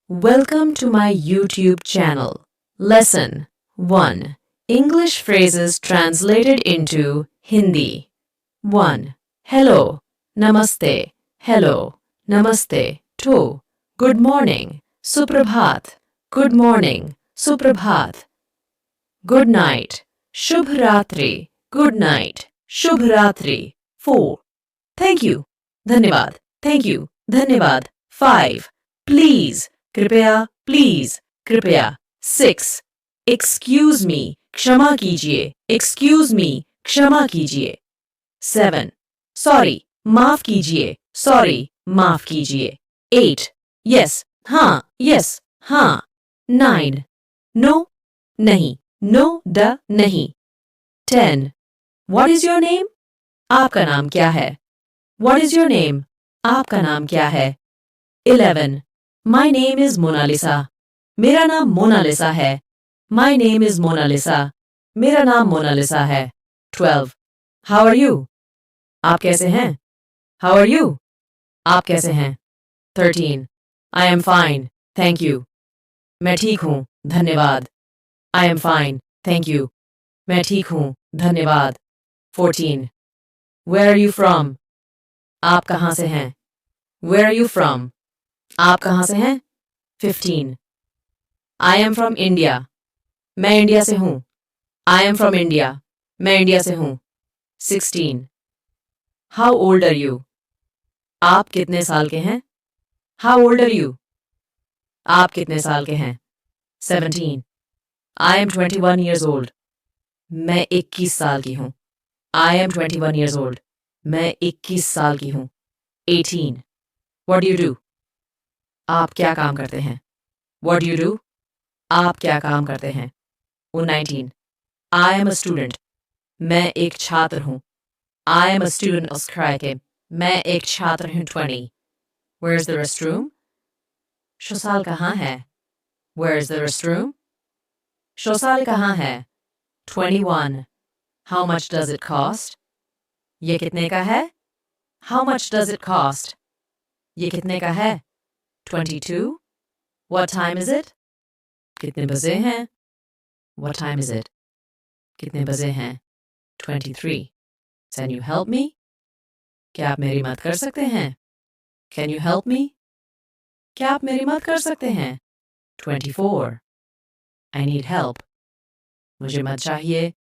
Welcome to my YouTube channel. Lesson 1. English phrases translated into Hindi. 1. Hello, namaste, hello, namaste. 2. Good morning, suprabhat, good morning, suprabhat. Good night, shubh ratri, good night, shubh ratri. 4. Thank you, धन्यवाद, thank you, धन्यवाद. 5. Please, कृपया, please, कृपया. 6. Excuse me, क्षमा कीजिए, excuse me, क्षमा कीजिए. 7. Sorry, माफ कीजिए, sorry, माफ कीजिए. 8. Yes, हाँ, yes, हाँ. 9. No, नहीं, no, नहीं. 10. What is your name? आपका नाम क्या है? What is your name? आपका नाम क्या है? 11. My name is Mona Lisa. मेरा नाम मोना लिसा है. My name is Mona Lisa. मेरा नाम मोना लिसा है. 12. How are you? आप कैसे हैं? How are you? आप कैसे हैं? 13. I am fine, thank you. मैं ठीक हूँ, धन्यवाद. I am fine, thank you. मैं ठीक हूँ, धन्यवाद. 14. Where are you from? आप कहाँ से हैं? Where are you from? आप कहाँ से हैं? 15. I am from India. मैं इंडिया से हूँ. I am from India. मैं इंडिया से हूँ. 16. How old are you? आप कितने साल के हैं? How old are you? आप कितने साल के हैं? 17. I am 21 years old. मैं 21 साल की हूँ. I am 21 years old. मैं 21 साल की हूँ. 18. What do you do? आप क्या काम करते हैं? What do you do? आप क्या काम करते हैं? 19. I am a student. मैं एक छात्र हूँ. I am a student of Scrike. मैं एक छात्र हूँ. 20. Where's the restroom? शौचालय कहाँ है? Where's the restroom? शौचालय कहाँ है? 21. How much does it cost? ये कितने का है? How much does it cost? ये कितने का है? 22. What time is it? कितने बजे हैं? What time is it? कितने बजे हैं? 23. Can you help me? क्या आप मेरी मदद कर सकते हैं? Can you help me? क्या आप मेरी मदद कर सकते हैं? 24. I need help. मुझे मदद चाहिए.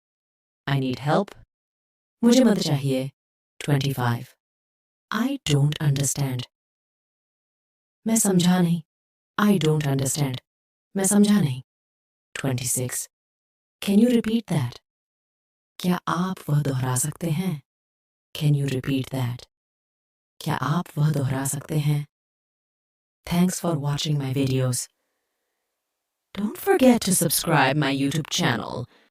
I need help. मुझे मदद चाहिए. 25. I don't understand. मैं समझा नहीं. I don't understand. मैं समझा नहीं. 26. Can you repeat that? क्या आप वह दोहरा सकते हैं? Can you repeat that? क्या आप वह दोहरा सकते हैं? Thanks for watching my videos. Don't forget to subscribe my YouTube channel.